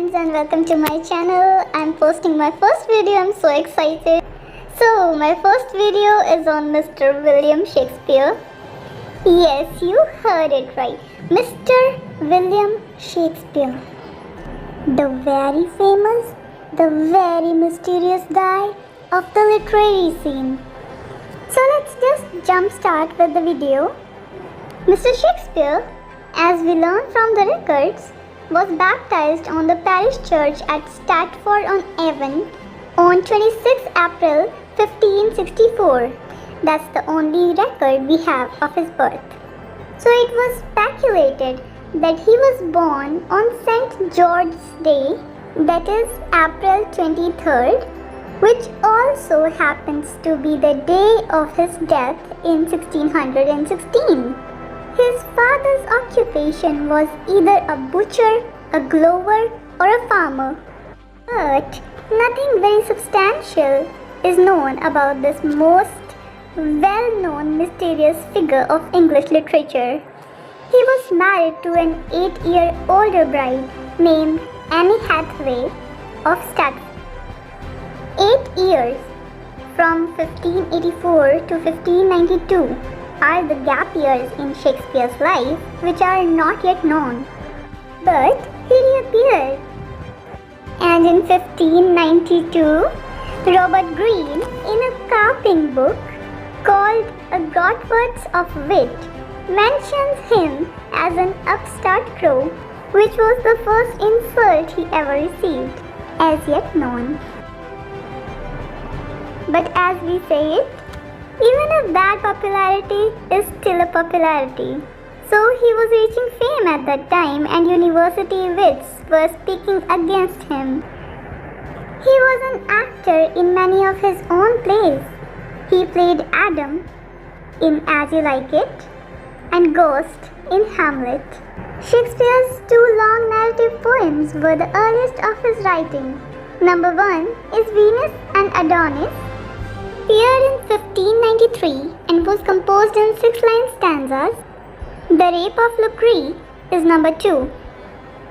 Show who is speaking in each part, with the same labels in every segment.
Speaker 1: friends, and welcome to my channel. I'm posting my first video. I'm so excited. So my first video is on Mr. William Shakespeare. Yes, you heard it right. Mr. William Shakespeare. The very famous, the very mysterious guy of the literary scene. So let's just jump start with the video. Mr. Shakespeare, as we learn from the records, was baptized on the parish church at Stratford-on-Avon on 26 April 1564. That's the only record we have of his birth. So it was speculated that he was born on St. George's Day, that is April 23rd, which also happens to be the day of his death in 1616. His father's occupation was either a butcher, a glover, or a farmer. But nothing very substantial is known about this most well-known mysterious figure of English literature. He was married to an 8-year older bride named Anne Hathaway of Stratford. 8 years, from 1584 to 1592, are the gap years in Shakespeare's life which are not yet known. But he reappeared. And in 1592, Robert Greene, in a carping book called A Godwords of Wit, mentions him as an upstart crow, which was the first insult he ever received, as yet known. But as we say it, even a bad popularity is still a popularity. So he was reaching fame at that time, and university wits were speaking against him. He was an actor in many of his own plays. He played Adam in As You Like It and Ghost in Hamlet. Shakespeare's 2 long narrative poems were the earliest of his writing. Number 1 is Venus and Adonis, appeared in 1593 and was composed in 6-line stanzas. The Rape of Lucrece is number 2,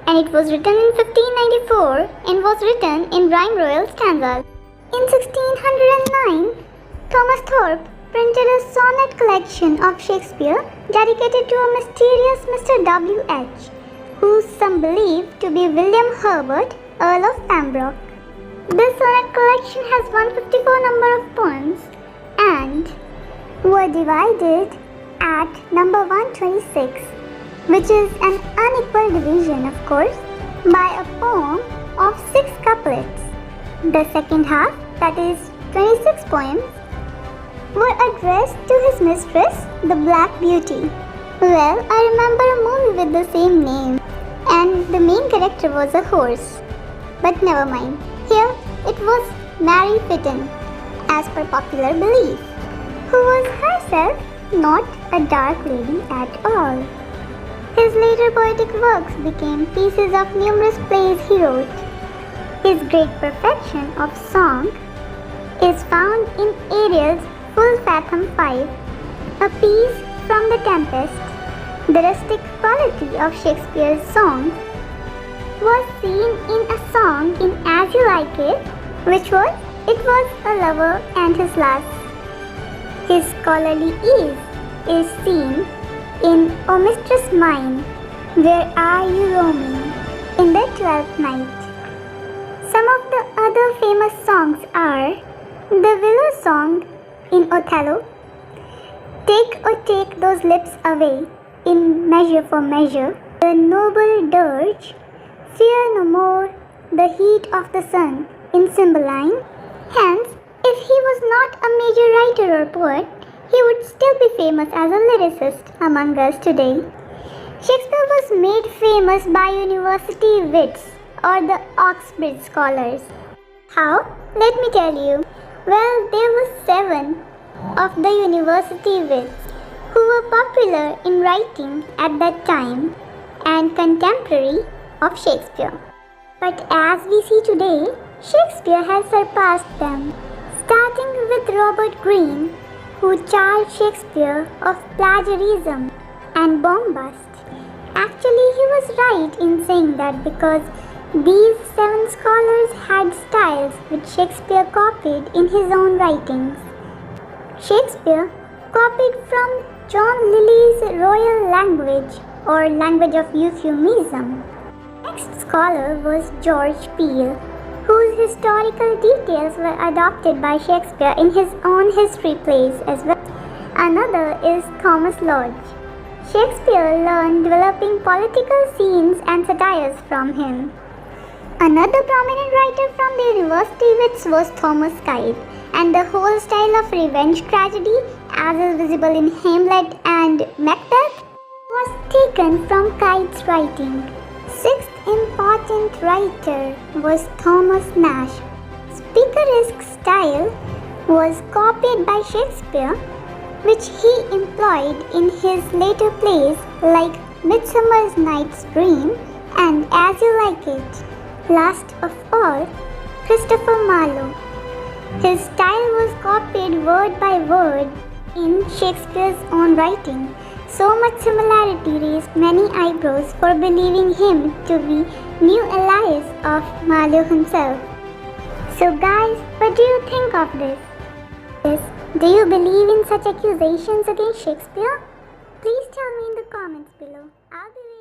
Speaker 1: and it was written in 1594 and was written in rhyme royal stanzas. In 1609, Thomas Thorpe printed a sonnet collection of Shakespeare dedicated to a mysterious Mr. W.H., who some believe to be William Herbert, Earl of Pembroke. This sonnet collection has 154 number of poems and were divided at number 126, which is an unequal division, of course, by a poem of 6 couplets. The second half, that is 26 poems, were addressed to his mistress, the Black Beauty. Well, I remember a movie with the same name, and the main character was a horse. But never mind. Here it was Mary Fitton, as per popular belief, who was herself not a dark lady at all. His later poetic works became pieces of numerous plays he wrote. His great perfection of song is found in Ariel's Full Fathom 5, a piece from The Tempest. The rustic quality of Shakespeare's songs was seen in a song in As You Like It, which was It Was a Lover and His Lass. His scholarly ease is seen in O Mistress Mine, Where Are You Roaming, in the 12th Night. Some of the other famous songs are the Willow Song in Othello, Take or Take Those Lips Away in Measure for Measure, the Noble Dirge, Fear No More, The Heat of the Sun in Cymbeline. Hence, if he was not a major writer or poet, he would still be famous as a lyricist among us today. Shakespeare was made famous by university wits or the Oxbridge scholars. How? Let me tell you. Well, there were 7 of the university wits who were popular in writing at that time and contemporary of Shakespeare. But as we see today, Shakespeare has surpassed them, starting with Robert Greene, who charged Shakespeare of plagiarism and bombast. Actually, he was right in saying that because These 7 scholars had styles which Shakespeare copied in his own writings. Shakespeare copied from John Lilly's royal language or language of euphemism. Next scholar was George Peele, whose historical details were adopted by Shakespeare in his own history plays as well. Another is Thomas Lodge. Shakespeare learned developing political scenes and satires from him. Another prominent writer from the university wits was Thomas Kyd, and the whole style of revenge tragedy, as is visible in Hamlet and Macbeth, was taken from Kyd's writing. Sixth important writer was Thomas Nash. Picaresque style was copied by Shakespeare, which he employed in his later plays like Midsummer Night's Dream and As You Like It. Last of all, Christopher Marlowe. His style was copied word by word in Shakespeare's own writing. So much similarity raised many eyebrows for believing him to be new allies of Marlowe himself. So guys, what do you think of this? Do you believe in such accusations against Shakespeare? Please tell me in the comments below. I'll be waiting.